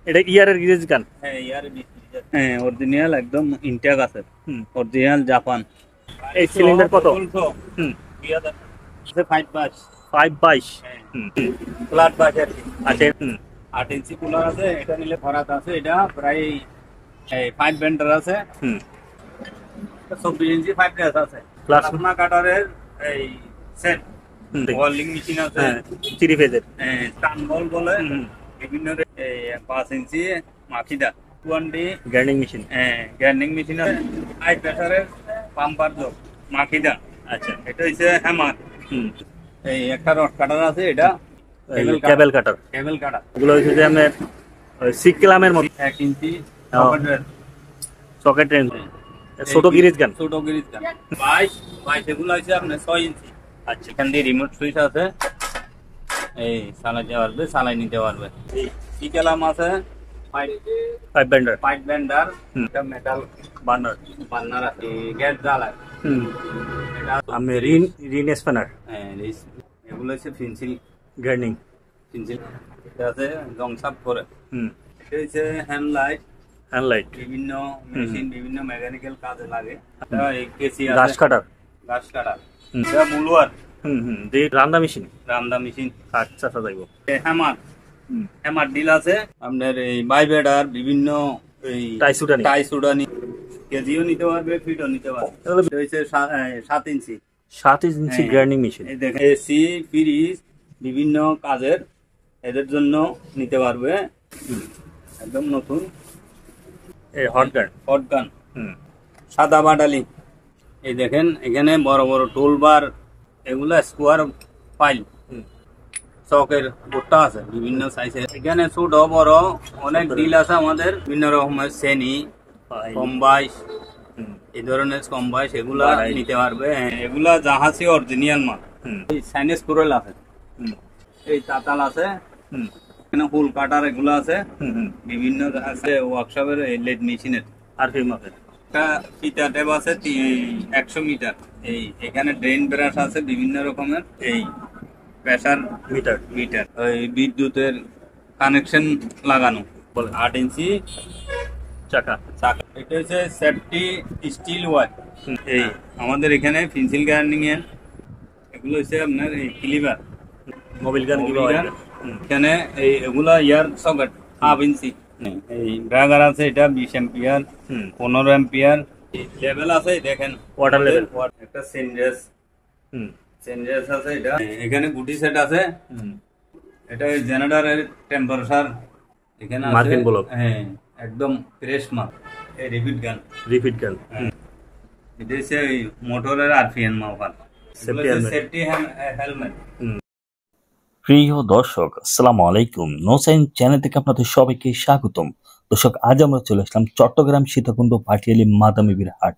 এটা ইয়ারের গ্রিজ গান। হ্যাঁ ইয়ারের হ্যাঁ অরিজিনাল একদম ইনটেক আছে। Original Japan. এই সিলিন্ডার কত? হুম 522 522। ফ্ল্যাট বাজার। আচ্ছা 8 ইঞ্চি কুলার আছে, এটা নিলে ফরাত আছে। এটা প্রায় 5 বেন্ডার আছে। 24 ইঞ্চি 5 প্লাস আছে। প্লাজমা কাটারের এই সেট ওয়েল্ডিং মেশিন আছে 3 ফেজের। টান বল বলে বিভিন্ন 5 ইঞ্চি মাখিদা 20 গ্রাইন্ডিং মেশিন। গ্রাইন্ডিং মেশিন আছে। হাই প্রেসারের পাম্পার জগ মাখিদা। আচ্ছা এটা হচ্ছে হ্যামার। এই একটা রড কাটার আছে, এটা কেবল কাটার। কেবল কাটার এগুলো হচ্ছে যে আমরা সিক্লামের মতো 1 ইঞ্চি সকেট রেঞ্জ। ছোট গ্রিজ গান। ছোট গ্রিজ গান 22 এগুলো হচ্ছে আপনার 6 ইঞ্চি। আচ্ছা এখান দিয়ে রিমোট সুইচ আছে, এই চালাতে পারবে, চালাই নিতে পারবে। সিকেলাম আছে 5 বেন্ডার। 5 বেন্ডার। এটা মেটাল বার্নার আছে, গ্যাস জ্বালায়। আমি রিন স্প্যানার। এগুলো হচ্ছে পেন্সিল গ্রাইন্ডিং পেন্সিল। এটা আছে জং সাফ করে। এটা হচ্ছে হ্যান্ড লাইট। বিভিন্ন মেশিন বিভিন্ন মেকানিক্যাল কাজে লাগে। কেসি আছে, ঘাস কাটার। এটা বুলওয়ার। রান্দা মেশিন। আচ্ছা যাইব। হ্যামার ডিল আছে আপনার। এই বাইবেডার বিভিন্ন এই টাইসুডানি কেজিও নিতে পারবে, ফিটও নিতে পারবে। এটা হচ্ছে 7 ইঞ্চি গ্রাইন্ডিং মেশিন। এই দেখেন এসি ফ্রিজ বিভিন্ন কাজের এদের জন্য নিতে পারবে। একদম নতুন হট গান। সাদা বাটালি। এই দেখেন এখানে বড় বড় টুল বার, এগুলা স্কোয়ার ফাইল চকের গোটা আছে বিভিন্ন সাইজের। এখানে ছোট বড় অনেক ডিল আছে আমাদের। বিভিন্ন রকমের শ্রেণী কম্বাইশ, এই ধরনের কম্বাইশ এগুলা নিতে পারবে। এগুলা জাহাজি অরিজিনাল মাল। এই চাইনিজ কুরেল আছে, এই তাতাল আছে, এখানে হুল কাটার এগুলো আছে। বিভিন্ন আছে ওয়ার্কশপের লেড মেশিনের। আর একটা ফিটা ট্যাপ আছে 100 মিটার। এই এখানে ড্রেন ব্রাশ আছে বিভিন্ন রকমের। এই প্রেসার মিটার ওই বিদ্যুতের কানেকশন লাগানো। 8 ইঞ্চি চাকা। এটা হচ্ছে সেফটি স্টিল ওয়ার। এই আমাদের এখানে পেন্সিল গ্রাইন্ডিং এর এগুলো হচ্ছে আপনার এই ক্লিভার মোবিল গান। এখানে এই এগুলা ইয়ার সকেট 1/2 ইঞ্চি। এই ড্রাগার আছে, এটা 20 অ্যাম্পিয়ার 15 অ্যাম্পিয়ার। লেভেল আছে দেখেন, ওয়াটার লেভেল। একটা সেনজেস আছে। এটা এখানে গুটি সেট আছে। এটা জেনারেটরের টেম্পারেচার এখানে আছে। Marking block. একদম ফ্রেশ মাল। এই রিপিট গান। এটা হচ্ছে মোটরের আরপিএম মাপার। Safety helmet. প্রিয় দর্শক আসসালামু আলাইকুম, নো সায়েন্স চ্যানেল থেকে আপনাদের সবাইকে স্বাগতম। দর্শক আজ আমরা চলে আসলাম চট্টগ্রাম সীতাকুণ্ড পাটিয়ালি মাদামীবির হাট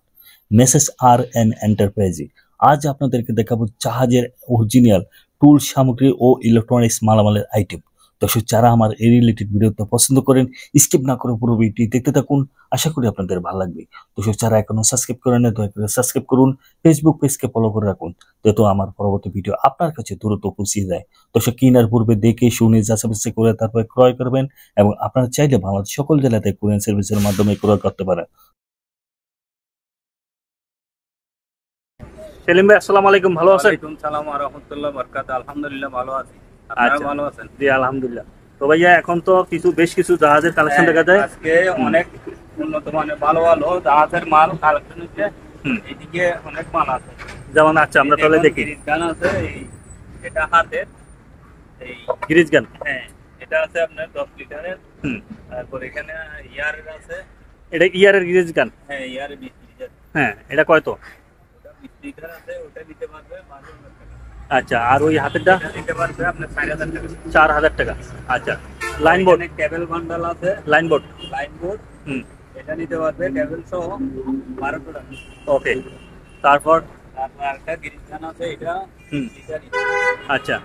মেসেস আর এন এন্টারপ্রাইজে। আজ আপনাদেরকে দেখাবো জাহাজের অরিজিনাল টুল সামগ্রী ও ইলেকট্রনিক্স মালামালের আইটেম। দর্শক যারা আমার এই রিলেটেড ভিডিওটা পছন্দ করেন স্কিপ না করে পুরো ভিডিওটি দেখতে থাকুন, আশা করি আপনাদের ভালো লাগবে। দর্শক যারা এখনো সাবস্ক্রাইব করেন না দয়া করে সাবস্ক্রাইব করুন, ফেসবুক পেজকে ফলো করে রাখুন যাতে আমার পরবর্তী ভিডিও আপনার কাছে দ্রুত পৌঁছে যায়। দর্শক কেনার পূর্বে দেখে শুনে যাচাই করে তারপরে ক্রয় করবেন এবং আপনারা চাইলে বাংলাদেশ সকল জেলাতে কুরিয়ার সার্ভিসের মাধ্যমে ক্রয় করতে পারেন। সেলিম ভাই আসসালামু আলাইকুম, ভালো আছেন? ওয়ালাইকুম সালাম ওয়া রাহমাতুল্লাহি ওয়া বারাকাতুহু। আলহামদুলিল্লাহ ভালো আছি। আপনারা ভালো আছেন? জি আলহামদুলিল্লাহ। তো ভাইয়া এখন তো বেশ কিছু জাহাজের কালেকশন দেখা যায়। আজকে অনেক উন্নত মানের ভালো জাহাজের মাল কালেকশন হচ্ছে। এদিকে অনেক মাল আছে যেমন আচ্ছা আমরা তাহলে দেখি। গ্রিজ গান আছে, এটা হাতের এই গ্রিজ গান। এটা আছে আপনার 10 লিটারের। তারপর এখানে ইয়ারের আছে। এটা ইয়ারের গ্রিজ গান। ইয়ারের 20 লিটার। এটা কত? ওটা 20 লিটার আছে, ওটা নিতে পারবে 12,000 টাকা। আচ্ছা আর ওই হাতেরটা নিতে পারবে আপনার 4,000 টাকা। 4,000 টাকা। আচ্ছা লাইন বোর্ড কেবল বান্ডাল আছে। লাইন বোর্ড এটা নিতে পারবে কেবল সহ 1200 টাকা। ওকে। তারপর একটা গ্রিজ গান আছে, এটা আচ্ছা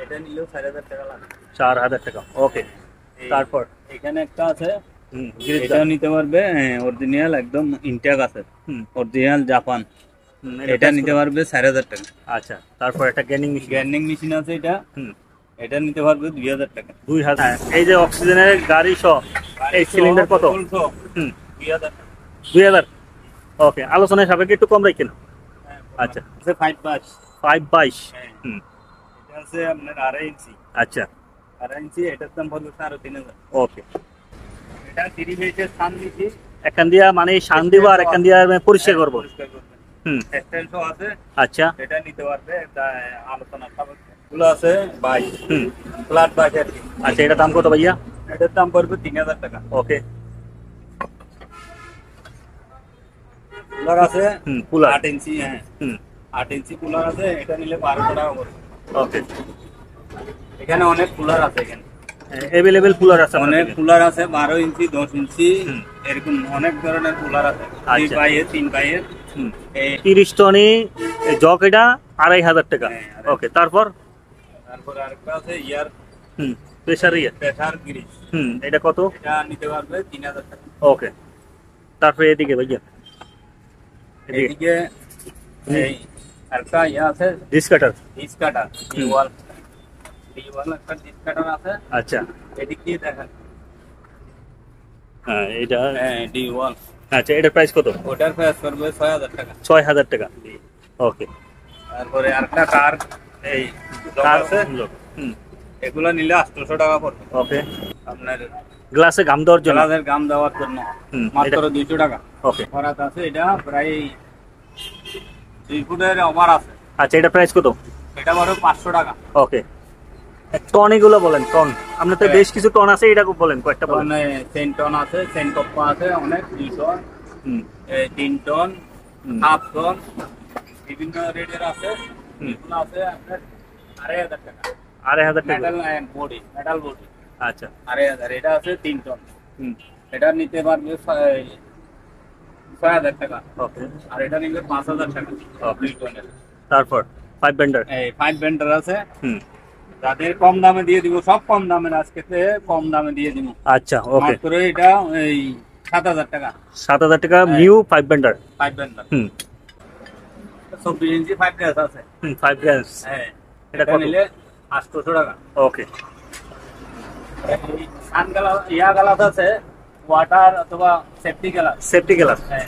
এটা নিলেও 4,000 টাকা লাগবে। 4,000 টাকা। ওকে। তারপর এখানে একটা আছে, এটা নিতে পারবে অরিজিনাল একদম ইনটেক আছে, অরিজিনাল জাপান। এটা নিতে পারবে 4,000 টাকা। আচ্ছা তারপর একটা গ্রাইন্ডিং মেশিন আছে, এটা নিতে পারবে 2,000 টাকা। 2,000। এই যে অক্সিজেনের গাড়ি সহ এই সিলিন্ডার কত? হুম 2000। ওকে, আলোচনায় সাপেক্ষে একটু কম রাখেন। আচ্ছা, 522। হুম এটা আছে আপনার 2.5 ইঞ্চি। আচ্ছা 2.5 ইঞ্চি, এটার দাম পড়বে 3000। ওকে। এটা 30 ফেজের সান দিচ্ছি। এখান দিয়া মানে শান দিব আর এখান দিয়া পরিষ্কার করবো। পরিষ্কার করবেন। হুম এক্সটেনশন আছে, আচ্ছা এটা নিতে পারবে। এটা আলোচনা সাপেক্ষে। এগুলো আছে 22, হুম ফ্ল্যাট 22 আর কি। আচ্ছা, এটা দাম কত ভাইয়া? এটার দাম পড়বে 3000 টাকা। ওকে। কুলার আছে কুলার 8 ইঞ্চি। হ্যাঁ হুম 8 ইঞ্চি কুলার আছে, এটা নিলে 1200 টাকা পড়বে। ওকে। এখানে অনেক কুলার আছে, এখানে অ্যাভেলেবেল কুলার আছে আপনার অনেক কাছে? কুলার আছে 12 ইঞ্চি, 10 ইঞ্চি, হুম। এরকম অনেক ধরনের কুলার আছে। 3 আচ্ছা। বাইয়ের 3 বাইয়ের। হুম এই 30 টনি জগ, এটা 2500 টাকা। হ্যাঁ, ওকে, তারপর তারপর আরেকটা আছে ইয়ার হুম প্রেসার ইয়ে প্রেসার গ্রিজ, এটা কত? এটা নিতে পারবে 3000 টাকা। ওকে। তারপরে এদিকে ভাইয়া, এদিকে এদিকে এই আরেকটা ইয়া আছে ডিস কাটার। ডিস কাটার, ডিওয়াল একটা ডিস কাটার আছে। আচ্ছা এদিক দিয়ে দেখেন, হ্যাঁ এটা হ্যাঁ ডিওয়াল। আচ্ছা, এটার প্রাইস কত? ওটার প্রাইস করবে 6000 টাকা। 6000 টাকা। ওকে। তারপরে আরেকটা কার এই জগ আছে, হুম এগুলো নিলে 800 টাকা পড়বে। ওকে। আপনার গ্লাসে গাম দেওয়ার জন্য। জলাদের গাম দেওয়ার জন্য মাত্র 200 টাকা। ওকে। খরাত আছে, এটা প্রায় 2 ফুটের ওভার আছে। আচ্ছা, এটা প্রাইস কত? এটা বড় 500 টাকা। ওকে। টন এগুলো বলেন, টন আপনার তো বেশ কিছু টন আছে, এটা বলেন কয়েকটা বলেন। মানে 10 টন আছে, 10 কপ্পা আছে, অনেক 2 টন, হুম 3 টন, হুম। হাফ টন, বিভিন্ন রেটের আছে। এগুলো আছে আপনার 2500 টাকা। 2500 টাকা। মেটাল বডি আচ্ছা 2500। এটা আছে 3 টন, হুম এটা নিতে পারবে 6000 টাকা। ওকে। আর এটা নিলে 5000 টাকা। 2 টনের। তারপর 5 বেন্ডার। এই 5 বেন্ডার আছে, হুম যাদের কম দামে দিয়ে দিব, সব কম দামের, আজকে কম দামে দিয়ে দিব। আচ্ছা ওকে। মাত্র এটা এই 7000 টাকা। 7000 টাকা নিউ 5 বেন্ডার। 5 বেন্ডার হুম 24 ইঞ্চি 5 গ্যাস আছে। 5 গ্রামস। হ্যাঁ, এটা এটা কত? নিলে 800 টাকা। ওকে। সান গ্লাস, ইয়া গ্লাস আছে, ওয়াটার অথবা সেফটি গ্লাস। Safety glass. হ্যাঁ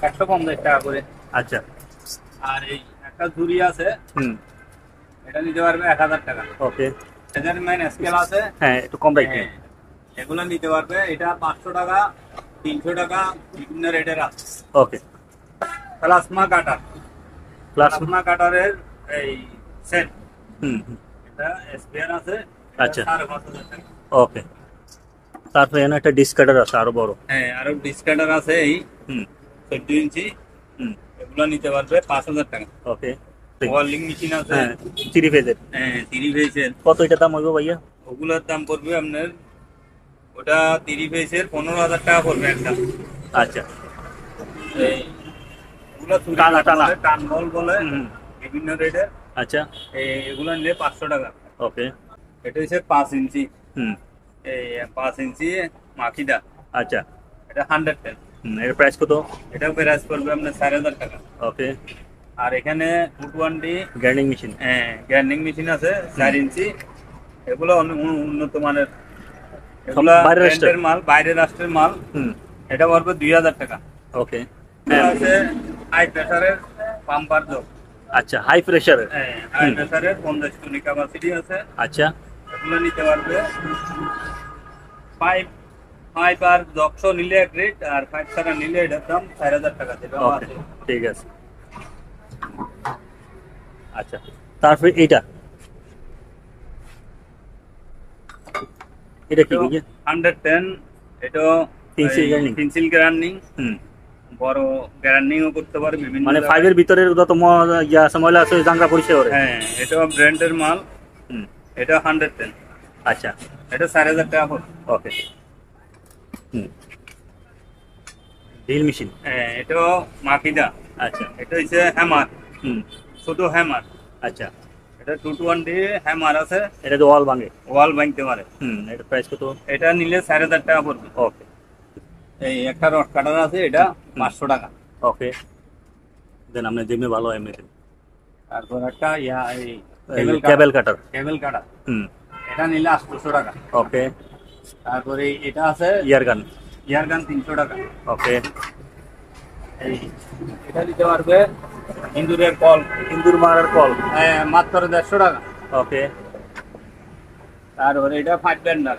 150 টাকা করে। আচ্ছা আর এই একটা ঝুড়ি আছে, হুম এটা নিতে পারবে 1000 টাকা। ওকে। মেজারমেন্ট স্কেল আছে, হ্যাঁ একটু কম রাখবেন। হ্যাঁ, এগুলো নিতে পারবে। এটা 500 টাকা, 300 টাকা, বিভিন্ন রেটের আছে। ওকে। প্লাজমা কাটার, প্লাস প্লাজমা কাটারের এই সেট, হুম এটা স্পেয়ার আছে। আচ্ছা। 5500 টাকা। ওকে। তারপরে এখানে একটা ডিসকাটার আছে আরো বড়। হ্যাঁ, আরো ডিসকাটার আছে এই হুম 14 ইঞ্চি, হুম এগুলো নিতে পারবে 5000 টাকা। ওকে। ওয়ার্লিং মেশিন আছে, হ্যাঁ 3 ফেজের। হ্যাঁ 30 ফেজের। কত এটা দাম হইব ভাইয়া? ওগুলোর দাম পড়বে আপনার, ওটা 30 ফেজের 15000 টাকা পড়বে একটা। আচ্ছা এই এগুলো টানা টানা। টান বল বলে, হুম বিভিন্ন রেটের। আচ্ছা এগুলো নিলে 500 টাকা। ওকে। এটা হচ্ছে 5 ইঞ্চি, হুম এই 5 ইঞ্চি মাখিদা, আচ্ছা এটা 110। এর প্রাইস কত? এটা প্রাইস পড়বে আপনার 4000 টাকা। ওকে। আর এখানে 220 গ্রাইন্ডিং মেশিন। গ্রাইন্ডিং মেশিন আছে 4 ইঞ্চি, এগুলো উন্নত মানের, এগুলো বাইরের রাষ্ট্রের? ব্র্যান্ডের মাল, বাইরের রাষ্ট্রের মাল। হুম এটা পড়বে 2000 টাকা। ওকে। এটা আছে হাই প্রেসারের পাম্পার জগ। আচ্ছা হাই প্রেসারের। হাই প্রেসারের 50 টন ক্যাপাসিটি আছে। আচ্ছা এগুলো নিতে পারবে। 5 আর জকশো নিলে এক রেট, আর 5 ছাড়া নিলে এটার দাম 4000 টাকা দেবে। ওকে ঠিক আছে। আচ্ছা তারপরে এটা এটা কি ভাইয়া? 110, এটা Pencil grinding? পেন্সিল গ্রাইন্ডিং, হুম বড় গ্রাইন্ডিংও করতে পারে বিভিন্ন মানে জায়গায়। 5 এর ভিতরের যত ইয়া আছে ময়লা আছে জাংরা পরিষ্কার করে। হ্যাঁ, এটা ব্র্যান্ডের মাল। হুম এটা 110, আচ্ছা এটা 4000 টাকা পড়বে। ওকে। হুম ড্রিল মেশিন। হ্যাঁ, এটাও মাকিদা। আচ্ছা এটা হচ্ছে হ্যামার, হুম শুধু হ্যামার। আচ্ছা এটা 220 হ্যামার আছে, এটা তো ওয়াল ভাঙে। ওয়াল ভাঙতে পারে। এটা প্রাইস কত? এটা নিলে 4000 টাকা পড়বে। ওকে এই একটা রড কাটার আছে, এটা 500 টাকা। ওকে দেন আপনি জিমে ভালো এমনি। তারপর একটা ইয়া এই কেবল কাটার। কেবল কাটার, হুম এটা নিলে 800 টাকা। ওকে। তারপরে এটা আছে ইয়ার গান। ইয়ার গান 300 টাকা। ওকে। এই এটা নিতে পারবে ইন্দুরের কল, ইন্দুর মারার কল। মাত্র 150 টাকা। ওকে। তারপরে এটা 5 ব্যান্ডার।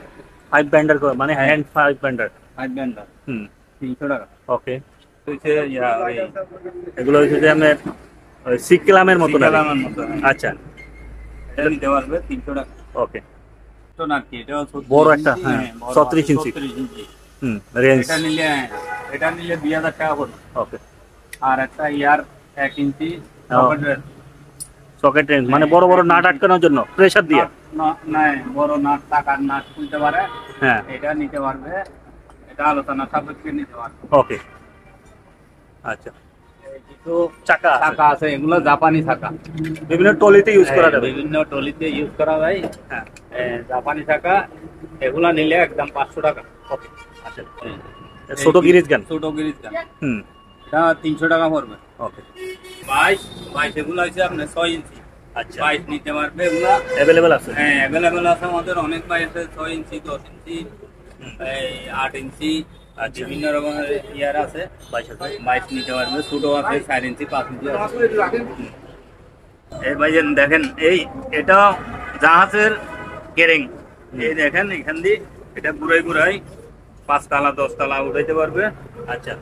5 ব্যান্ডার মানে হ্যান্ড 5 ব্যান্ডার। 5 ব্যান্ডার 300 টাকা। ওকে। হচ্ছে এগুলো হচ্ছে যে আপনার সিকলামের মতো না? সিকলামের মতো। আচ্ছা, এটা নিতে পারবে 300 টাকা। ওকে। তো না কি এটা বড় একটা, হ্যাঁ 36 ইঞ্চি। 36 ইঞ্চি রেঞ্জ। এটা নিলে 2000 টাকা পড়বে। ওকে। আর একটা ইয়ার 1 ইঞ্চি সকেট রেঞ্জ মানে বড় বড় নাট আটকানোর জন্য প্রেসার দিয়ে। না, বড় নাট টাকার নাট খুলতে পারে। হ্যাঁ, এটা নিতে পারবে, এটা আলোচনা সাপেক্ষে নিতে পারবে। ওকে। আচ্ছা, কিছু চাকা চাকা আছে, এগুলো জাপানি চাকা, বিভিন্ন টলিতে ইউজ করা যাবে। বিভিন্ন টলিতে ইউজ করা যায়। হ্যাঁ, জাপানি চাকা এগুলা নিলে একদম 500 টাকা। ওকে। আচ্ছা, ছোট গিরিজ গান। ছোট গিরিজ গান হুম, এটা 300 টাকা পড়বে। ওকে। 22 এগুলো হচ্ছে আপনার 6 ইঞ্চি। আচ্ছা, 22 নিতে পারবে, এগুলা অ্যাভেলেবেল আছে। হ্যাঁ অ্যাভেলেবেল আছে আমাদের অনেক বাইক আছে, 6 ইঞ্চি, 10 ইঞ্চি, 8 ইঞ্চি, বিভিন্ন রকমের ইয়ার আছে। 22 নিতে পারবে, ছোট আছে 4 ইঞ্চি, 5 ইঞ্চি আছে। এই ভাইজান দেখেন, এটা জাহাজের কেরিং। এই দেখেন এখান দিয়ে এটা ঘুরাই ঘুরাই 5 তলা 10 তলা উঠাইতে পারবে। আচ্ছা,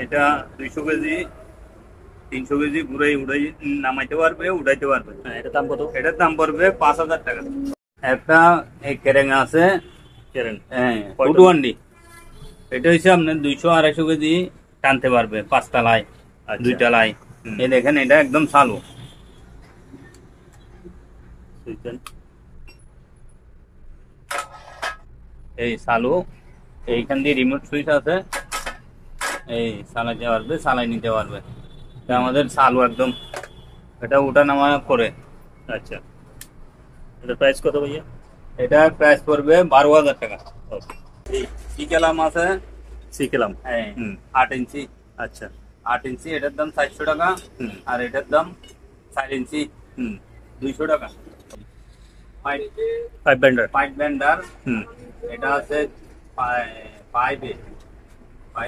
এটা 200 কেজি 300 কেজি ঘুরাই উড়াই নামাইতে পারবে, উঠাইতে পারবে। এটার দাম কত? এটার দাম পড়বে 5000 টাকা। একটা এই কেরেং আছে, ফুটওয়ান্ডি। এটা হচ্ছে আপনার 200-250 কেজি টানতে পারবে 5 তলায়, 2 তলায়। এই দেখেন এটা একদম চালু। এই চালু, এইখান দিয়ে রিমোট সুইচ আছে, এই চালাইতে পারবে, চালাই নিতে পারবে। এটা আমাদের চালু একদম, এটা উঠা নামা করে। আচ্ছা, এটার প্রাইস কত ভাইয়া? এটা প্রাইস পড়বে 12000 টাকা। সিকেলাম আছে, সিকেলাম 8 ইঞ্চি। আচ্ছা, 8 ইঞ্চি এটার দাম 400 টাকা। আর এটার দাম 4 ইঞ্চি 200 টাকা। 5 ব্যান্ডার। 5 ব্যান্ডার এটা আছে 5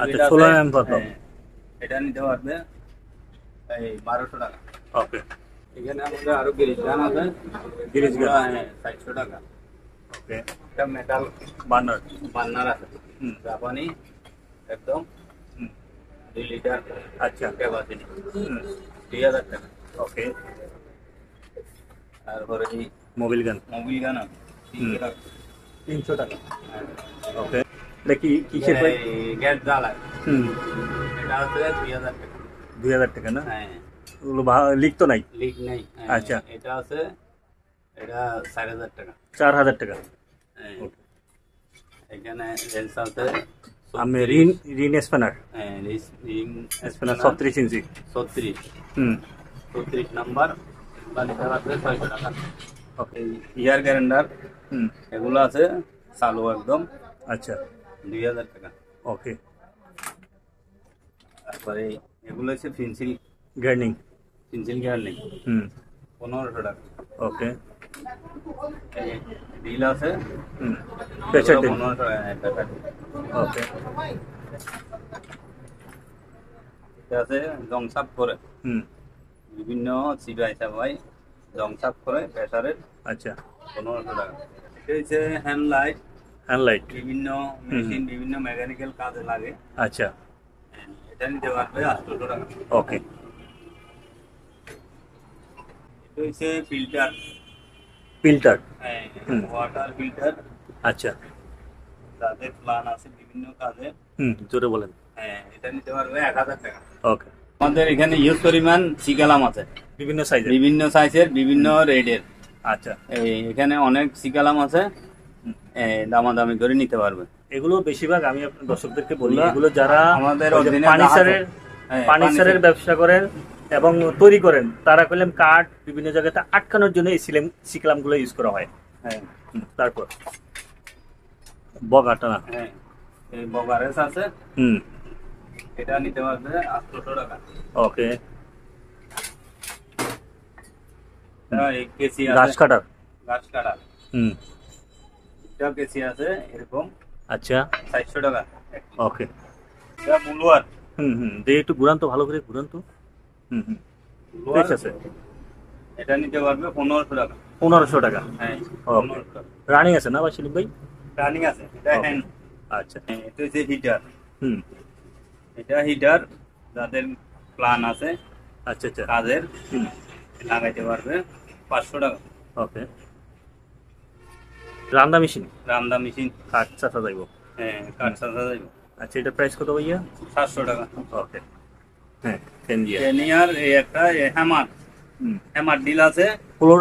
আচ্ছা, 16 এম কত? এটা নিতে পারবে এই 1200 টাকা। ওকে। এখানে আমাদের আরো গিরিজ গান আছে, গিরিজ গান 400 টাকা। ওকে। এটা মেটাল বার্নার আছে, জাপানি, একদম 2 লিটার। আচ্ছা, ক্যাপাসিটি 2000 টাকা। ওকে। তারপরে এই মোবিল গান আছে 300 টাকা। 300 টাকা। ওকে। এটা কি কিসের ভাই? গ্যাস জ্বালায়। এটা আছে 2000 টাকা। 2000 টাকা না? হ্যাঁ, ওগুলো লিক তো নাই? লিক নাই। আচ্ছা, এটা আছে, এটা 4000 টাকা। 4000 টাকা। এখানে রেঞ্জ আছে আমি রিন স্প্যানার। স্প্যানার 36 ইঞ্চি। 36 নাম্বার লিটার আছে 600 টাকা। ওকে। ইয়ার গ্যারেন্ডার এগুলো আছে চালু একদম। আচ্ছা, 2000 টাকা। ওকে। তারপরে এগুলো হচ্ছে পেন্সিল গার্নিং। গার্নিং 1500 টাকা। ওকে। ডিল আছে প্রেসার ডিল 1500 টাকা। ওকে। এটা আছে জং সাফ করে, বিভিন্ন সিবাই সাবাই জং সাফ করে প্রেসারের। আচ্ছা, 1500 টাকা। এটা হচ্ছে হ্যান্ড লাইট, বিভিন্ন মেশিন, বিভিন্ন মেকানিক্যাল কাজে লাগে। আচ্ছা, এটা নিতে পারবে 800 টাকা। ওকে। এটা হচ্ছে ফিল্টার, ওয়াটার ফিল্টার। আচ্ছা, যাদের প্ল্যান আছে বিভিন্ন কাজে। জোরে বলেন। এটা নিতে পারবে 1000 টাকা। ওকে। আমাদের এখানে ইউজ পরিমাণ সিকালাম আছে, বিভিন্ন সাইজের, বিভিন্ন রেডের। আচ্ছা, এখানে অনেক সিকালাম আছে, দামাদামি করে নিতে পারবে। এগুলো বেশিরভাগ আমি আপনার দর্শকদেরকে বলি, এগুলো যারা আমাদের ফার্নিচারের ব্যবসা করেন এবং তৈরি করেন, তারা করলেন কাঠ বিভিন্ন জায়গাতে আটকানোর জন্য এই সিকলাম গুলো ইউজ করা হয়। তারপর বগাটা না, এই বগারেস আছে, এটা নিতে পারবে 800 টাকা। ওকে। কেসি গাছ কাটার। এটা কেসি আছে এরকম আচ্ছা 400 টাকা। ওকে এটা বুলুয়ার দিয়ে একটু ঘুরান তো, ভালো করে ঘুরান তো। ঠিক আছে, এটা নিতে পারবে 1500 টাকা। 1500 টাকা। হ্যাঁ ওকে, 1500 টাকা রানিং আছে না ভাই সেলিম ভাই? রানিং আছে। এটা Okay. হ্যান্ড। আচ্ছা এটা হচ্ছে হিটার। হুম এটা হিটার যাদের প্ল্যান আছে আচ্ছা আচ্ছা কাজের হুম লাগাইতে পারবে 500 টাকা। ওকে, রান্না মেশিন রান্দা মেশিন। কাঠ চাষা যাইব। হ্যাঁ কাঠ সাজা যাবে। আচ্ছা, এটা প্রাইস কত ভাইয়া? 700 টাকা। ওকে হ্যাঁ, কেনজিয়া। কেনিয়ার এই একটা হ্যামার। হুম, হ্যামার ডিল আছে। ফ্লোর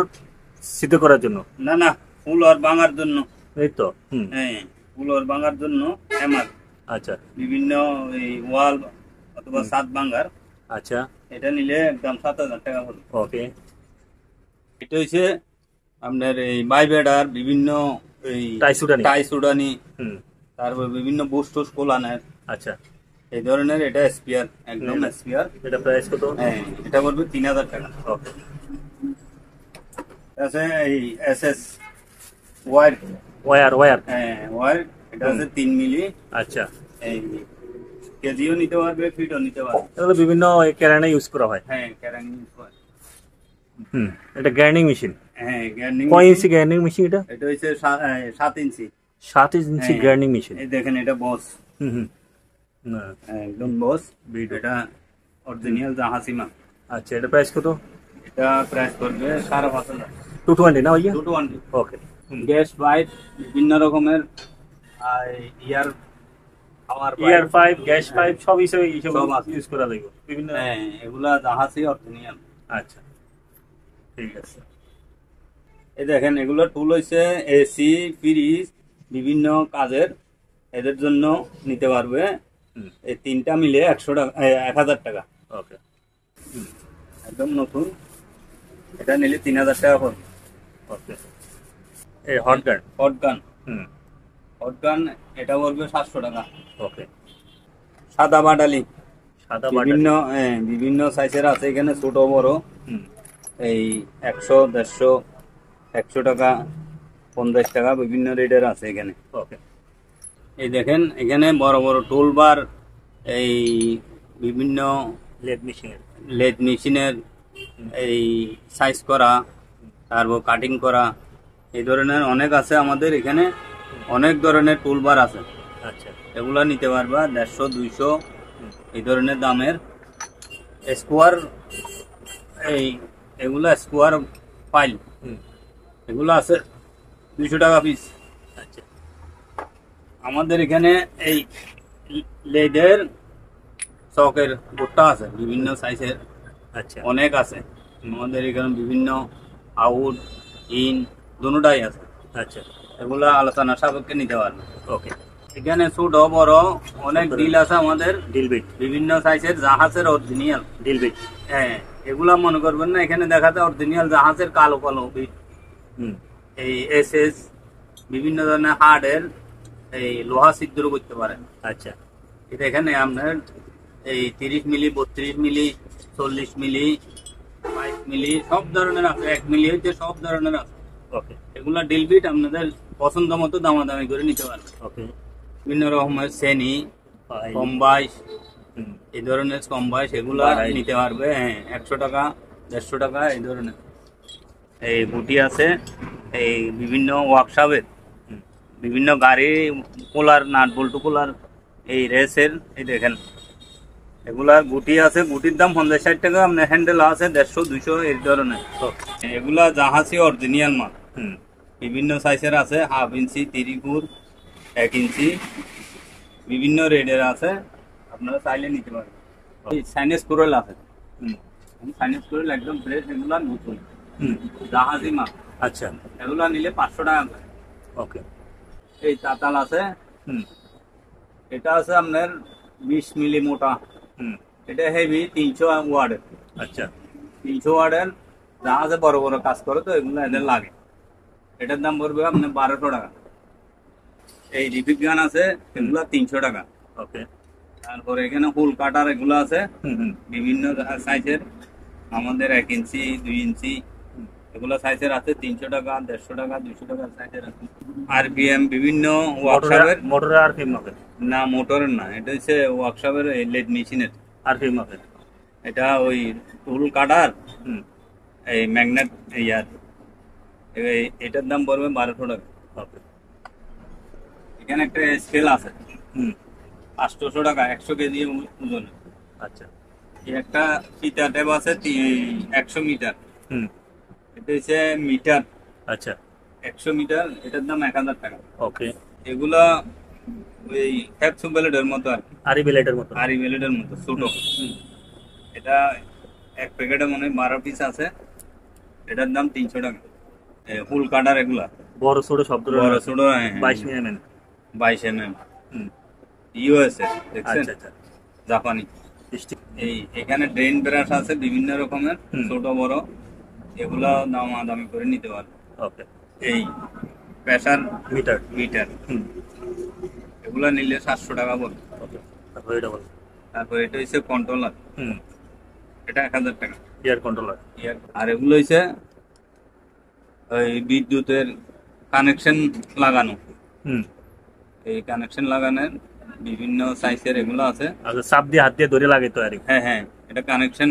সিদ্ধ করার জন্য? না না, ফুল আর ভাঙার জন্য। এই তো হুম হ্যাঁ ফুল আর ভাঙার জন্য হ্যামার। আচ্ছা বিভিন্ন এই ওয়াল অথবা ছাদ ভাঙার। আচ্ছা এটা নিলে একদম 7000 টাকা পড়বে। ওকে এটা হচ্ছে আপনার এই বাইবেডার বিভিন্ন এই টাইসুডানি। টাইসুডানি, হুম তারপর বিভিন্ন বুস্টুস কোলানের আচ্ছা, এই ধরনের। এটা স্পিয়ার, একদম স্পিয়ার। এটা প্রাইস কত? হ্যাঁ এটা পড়বে 3000 টাকা। ওকে আছে এই এসএস ওয়ার। ওয়ার ওয়ার হ্যাঁ ওয়ার। এটা আছে 3 মিলি। আচ্ছা, এই কেজিও নিতে পারবে, ফিটও নিতে পারবে। এগুলো বিভিন্ন ক্যারানে ইউজ করা হয়। হ্যাঁ ক্যারাং ইউজ করে। হুম, এটা গ্রাইন্ডিং মেশিন। হ্যাঁ গ্যান্ডিং। কয় ইঞ্চি গ্রাইন্ডিং মেশিন এটা? এটা হচ্ছে 7 ইঞ্চি। 7 ইঞ্চি হ্যাঁ। Grinding machine. এই দেখেন এটা বস। হুম হুম না একদম বস। বিড। এটা অরিজিনাল জাহাসিমা। আচ্ছা, এটা প্রাইস কত? এটা প্রাইস করবে 5,500 টাকা। 220 না ভাইয়া? 220। ওকে গ্যাস পাইপ বিভিন্ন রকমের আর ইয়ার পাওয়ার ইয়ার পাইপ, গ্যাস পাইপ সব হিসেবে সব আছে। ইউজ করা যাবে বিভিন্ন। হ্যাঁ এগুলা জাহাজি অরিজিনাল। আচ্ছা ঠিক আছে। এই দেখেন এগুলো টুল হইছে এসি, ফ্রিজ, বিভিন্ন কাজের এদের জন্য নিতে পারবে। হুম এই তিনটা মিলে 100 টাকা, 1000 টাকা। ওকে একদম নতুন। এটা নিলে 3000 টাকা পড়বে। ওকে, এই হট গান। Hot gun. হুম হট গান এটা পড়বে 700 টাকা। ওকে, সাদা বাটালি সাদা বিভিন্ন বাটার। বিভিন্ন সাইজের আছে এখানে, ছোট বড়। হুম এই 100, 150, 100 টাকা, 50 টাকা বিভিন্ন রেটের আছে এখানে। ওকে এই দেখেন এখানে বড় বড় টুলবার, এই বিভিন্ন লেদ মেশিনের। লেদ মেশিনের এই সাইজ করা, তারপর কাটিং করা, এই ধরনের অনেক আছে আমাদের এখানে। অনেক ধরনের টুলবার আছে, আচ্ছা এগুলা নিতে পারবা 150, 200 এই ধরনের দামের। স্কোয়ার এই এগুলা স্কোয়ার ফাইল, হুম এগুলো আছে 200 টাকা পিস। আচ্ছা আমাদের এখানে এই লেদের চকের গোটা আছে বিভিন্ন সাইজের, আচ্ছা অনেক আছে আমাদের এখানে। বিভিন্ন আউট ইন দুটোটাই আছে। আচ্ছা এগুলা আলোচনা সাপেক্ষে নিতে পারবে। ওকে, এখানে ছোট বড় অনেক ডিল আছে আমাদের, ডিল বিট। বিভিন্ন সাইজের জাহাজের অরিজিনাল ডিল বিট। হ্যাঁ এগুলা মনে করবেন না, এখানে দেখাতে অরিজিনাল জাহাজের কালো কালো বিট। হুম এই এসএস বিভিন্ন ধরনের হার্ডের এই লোহা ছিদ্র করতে পারে। আচ্ছা এটা এখানে আপনার এই 30 মিলি, 32 মিলি, 40 মিলি, 5 মিলি সব ধরনের আছে। 1 মিলি হইতে সব ধরনের আছে। ওকে এগুলা ডিল বিট আপনাদের পছন্দ মতো দামাদামি করে নিতে পারবে। ওকে, বিভিন্ন রকমের শ্রেণী, ফাইল। কম্বাইশ, হুম এই ধরনের কম্বাইশ এগুলা বাড়াই। নিতে পারবে। হ্যাঁ 100 টাকা, 150 টাকা এই ধরনের। এই বুটি আছে এই বিভিন্ন ওয়ার্কশপের, হুম বিভিন্ন গাড়ি পোলার, নাট বল্টু পোলার, এই রেসের। এই দেখেন এগুলার গুটি আছে, গুটির দাম 50-60 টাকা। আপনার হ্যান্ডেল আছে 150, 200 এই ধরনের। ওকে এগুলা জাহাজি অরিজিনাল মাল, হুম বিভিন্ন সাইজের আছে, 1/2 ইঞ্চি, 3/4, 1 ইঞ্চি, বিভিন্ন রেডের আছে। আপনারা চাইলে নিতে পারবেন। এই সাইনেস কোরাল আছে, হুম সাইনেস কোরাল একদম ফ্রেশ, এগুলা নতুন হুম জাহাজি মাল। আচ্ছা এগুলা নিলে 500 টাকা করে। ওকে এই তাতাল আছে, হুম এটা আছে আপনার 20 মিলি মোটা। হুম এটা হেভি 300 ওয়ার্ডের। আচ্ছা 300 ওয়ার্ডের জাহাজে বড় বড় কাজ করে তো এগুলো এদের লাগে। এটার দাম পড়বে আপনার 1200 টাকা। এই রিপিট গান আছে, এগুলা 300 টাকা। ওকে তারপরে এখানে হুল কাটার এগুলো আছে হুম হুম বিভিন্ন সাইজের, আমাদের 1 ইঞ্চি, 2 ইঞ্চি এগুলো সাইজের আছে 300 টাকা, 150 টাকা, 200 টাকা সাইজের আছে। আরপিএম বিভিন্ন ওয়ার্কশপের, মোটরের আরপিএম মাপের, না মোটরের না, এটা হচ্ছে ওয়ার্কশপের লেদ মেশিনের আরপিএম মাপের। এটা ওই টুল কাটার হুম, এই ম্যাগনেট ইয়ার, এটার দাম পড়বে 1200 টাকা। ওকে। এখানে একটা স্কেল আছে হুম, 800 টাকা, 100 কেজি ওজন। আচ্ছা। এই একটা ফিতা ট্যাপ আছে 100 মিটার, হুম, এটা হচ্ছে মিটার, আচ্ছা, 100 মিটার, এটার দাম 1000 টাকা। ওকে। এগুলা ওই হ্যাপসু ব্লেডের মতো আর কি, আরি বিলেটের মতো। আরি ব্লেডের মতো ছোট। হুম, এটা এক প্যাকেটে মনে হয় 12 পিস আছে, এটার দাম 300 টাকা। হুল কাটার এগুলা বড় ছোট সব বড় ধরনের ছোট 22 mm। 22 mm হুম, ইউএসএ, দেখছেন, আচ্ছা আচ্ছা। জাপানি। এই এখানে ড্রেন ব্রাশ আছে বিভিন্ন রকমের, হুম। ছোট বড়, এগুলা দামি করে নিতে পারবে। ওকে। এই প্রেসার মিটার। মিটার, হুম, এগুলা নিলে 700 টাকা পড়বে। ওকে। তারপর এটা বল। তারপর এটা হচ্ছে কন্ট্রোলার, হুম, এটা 1000 টাকা। Air controller. আর এগুলো হচ্ছে ওই বিদ্যুতের কানেকশন লাগানো, হুম, এই কানেকশন লাগানোর বিভিন্ন সাইজের এগুলো আছে। আচ্ছা, চাপ দিয়ে হাত দিয়ে ধরে লাগে তো আর কি। হ্যাঁ হ্যাঁ, এটা কানেকশন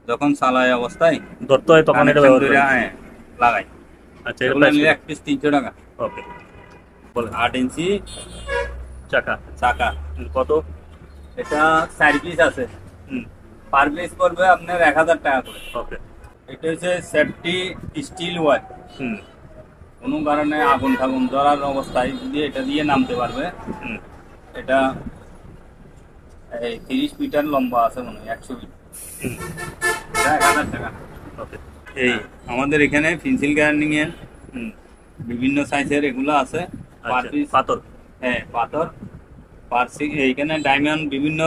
যখন চালায় অবস্থায় ধরতে হয় তখন এটা connection ব্যবহার ধরে, করে। হ্যাঁ, লাগাই। আচ্ছা, এটা এগুলো প্রাইস নিলে এক পিস 300 টাকা। ওকে। বলেন। 8 ইঞ্চি চাকা। চাকা, হুম, কত? এটা 4 পিস আছে, হুম, পার পিস পড়বে আপনার 1000 টাকা করে। ওকে। এটা হচ্ছে সেফটি স্টিল ওয়ার, হুম, কোনো কারণে আগুন ঠাগুন জ্বলার অবস্থায় যদি এটা দিয়ে নামতে পারবে। হুম, এটা এই 30 মিটার লম্বা আছে মনে হয়, 100 ফিট, হুম, এটা 1000 টাকা। ওকে। এই আমাদের এখানে পেন্সিল গার্ডেনিং এর হুম, বিভিন্ন সাইজের এগুলো আছে, পার আচ্ছা, পিস। পাথর। হ্যাঁ, পাথর, এইখানে ডায়মন্ড বিভিন্ন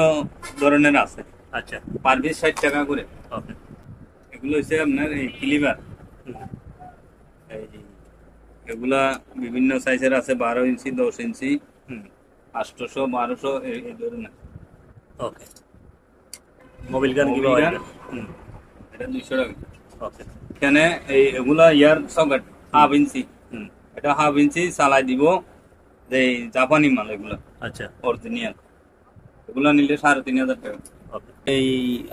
ধরনের আছে, আচ্ছা, পার পিস 60 টাকা করে। ওকে। এগুলো হচ্ছে আপনার এই ক্লিভার, হুম, এই এগুলা বিভিন্ন সাইজের আছে, 12 ইঞ্চি, 10 ইঞ্চি, হুম, 800, 1200 এই ধরনের। ওকে। মোবিল গান কি মোবিল পাওয়া গান? যায়? হুম, এটা 200 টাকা। ওকে। এখানে এই এগুলা ইয়ার সকেট 1/2 ইঞ্চি, হুম, এটা 1/2 ইঞ্চি চালাই দিব, যে জাপানি মাল এগুলা আচ্ছা, অরিজিনাল, এগুলা নিলে 3500 টাকা। ওকে। এই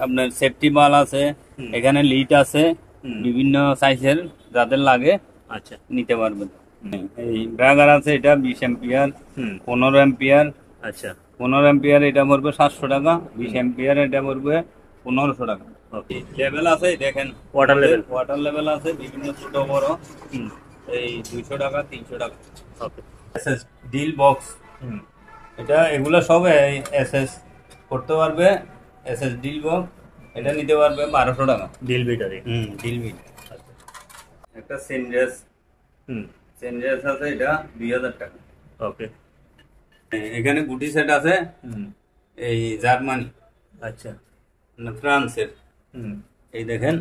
আপনার সেফটি বাল আছে, হুম। এখানে লিড আছে হুম। বিভিন্ন সাইজের, যাদের লাগে আচ্ছা, নিতে পারবেন। এই ব্রাগার আছে, এটা 20 এম্পিয়ার, হুম, 15 এম্পিয়ার। আচ্ছা, 15 এম্পিয়ার এটা পড়বে 700 টাকা, 20 এম্পিয়ার এটা পড়বে 1500 টাকা। ওকে। লেভেল আছে দেখেন, Water level? ওয়াটার লেভেল আছে বিভিন্ন ছোট বড়, হুম, এই 200 টাকা, 300 টাকা। ওকে। এসএস ডিল বক্স, হুম, এটা এগুলো সব এসএস করতে পারবে, এসএস ডিল বক্স, এটা নিতে পারবে 1200 টাকা। ডিল বিটারে। ডিল বিল। একটা সেনজেস, হুম, সেনজেস আছে, এটা 2000 টাকা। ওকে। এখানে গুটি সেট আছে, হুম, এই জার্মানি আচ্ছা, না ফ্রান্সের। হুম, এই দেখেন,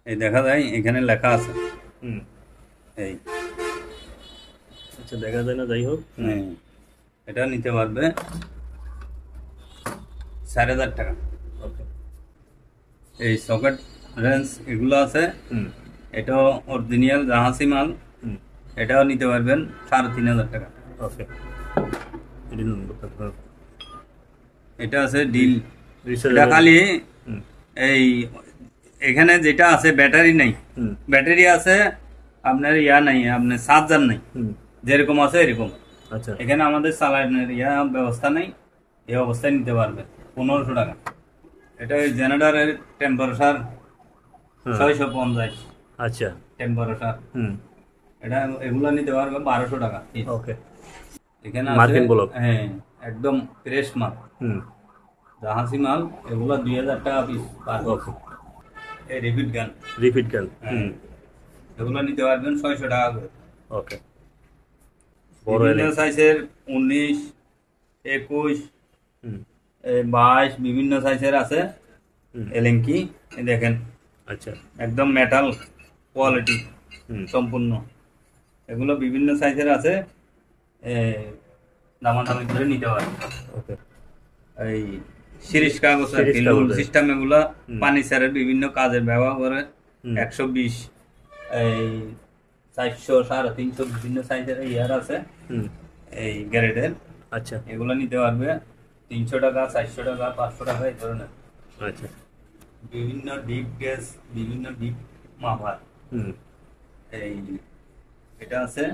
এই দেখা যায় এখানে লেখা আছে, হুম, এই আচ্ছা, দেখা যায় না, যাই হোক। এটা নিতে পারবে 4500 টাকা। ওকে। এই সকেট রেঞ্জ এগুলো আছে, হুম, এটাও অরিজিনাল জাহাজি মাল, হুম, এটাও নিতে পারবেন 3500 টাকা। ওকে। এটি নুন করতে হবে। এটা আছে ডিল, রিসেল এটা খালি হুম, এই এখানে যেটা আছে ব্যাটারি নাই, হুম, ব্যাটারি আছে আপনার ইয়া নাই, আপনার চার্জার নাই, হুম, যেরকম আছে এরকম। আচ্ছা, এখানে আমাদের চালানোর ইয়া ব্যবস্থা নেই, এই অবস্থায় নিতে পারবে 1500 টাকা। এটা জেনারেটরের টেম্পারেচার হ্যাঁ, 650 আচ্ছা, টেম্পারেচার, হুম, এটা এগুলো নিতে পারবে 1200 টাকা। ওকে। এখানে মার্কিন আছে, ব্লক। হ্যাঁ, একদম ফ্রেশ মাল, হুম, জাহাজি মাল, এগুলো 2000 টাকা পিস পার বক্স। ওকে। এই রিপিট গান, রিপিট গান। হুম, এগুলো নিতে পারবেন 600 টাকা করে। ওকে। বড় বিভিন্ন এলে। সাইজের 19, 21, হুম, 22 বিভিন্ন সাইজের আছে হুম, এলেঙ্কি। এই দেখেন আচ্ছা, একদম মেটাল কোয়ালিটি হুম, সম্পূর্ণ, এগুলো বিভিন্ন সাইজের আছে, দামাদামি করে নিতে পারবে। ওকে। এই সিরিজ কাগজ আর সিরিজ কি, কাগজ, সিস্টেম, এগুলো হুম। ফার্নিচারের বিভিন্ন কাজের ব্যবহার করে, 120 এই 400 350 বিভিন্ন সাইজের ইয়ার আছে এই গ্রেডের। আচ্ছা এগুলো নিতে পারবে 300 টাকা, 400 টাকা, 500 টাকা এই ধরনের। আচ্ছা বিভিন্ন ডিপ গ্যাস, বিভিন্ন ডিপ মাপার। এই এটা আছে,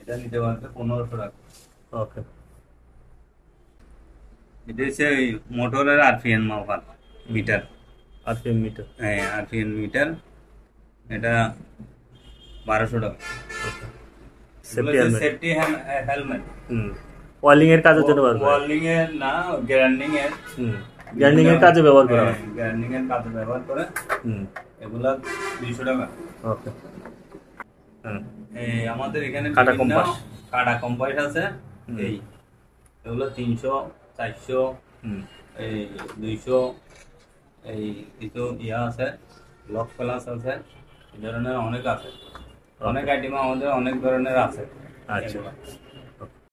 এটা নিতে পারবে 1500 টাকা। ওকে এটা হচ্ছে মোটরের আরপিএম মাপার মিটার। RPM meter. হ্যাঁ আরপিএম মিটার, এটা 1200 টাকা। Safety helmet. ওয়েল্ডিং এর কাজের জন্য ব্যবহার করা হয়। ওয়েল্ডিং এর না, গ্রাইন্ডিং এর। গ্রাইন্ডিং এর কাজে ব্যবহার করা হয়। গ্রাইন্ডিং এর কাজে ব্যবহার করে। এগুলা 200 টাকা। ওকে এই আমাদের এখানে কাটা বিভিন্ন কম্পাস। কাটা কম্পাস আছে। এই এগুলো 300, 400, এই 200, এই কিছু ইয়া আছে, লক প্লাস আছে, এই ধরনের অনেক আছে। অনেক আইটেম আমাদের অনেক ধরনের আছে। আচ্ছা এগুলা।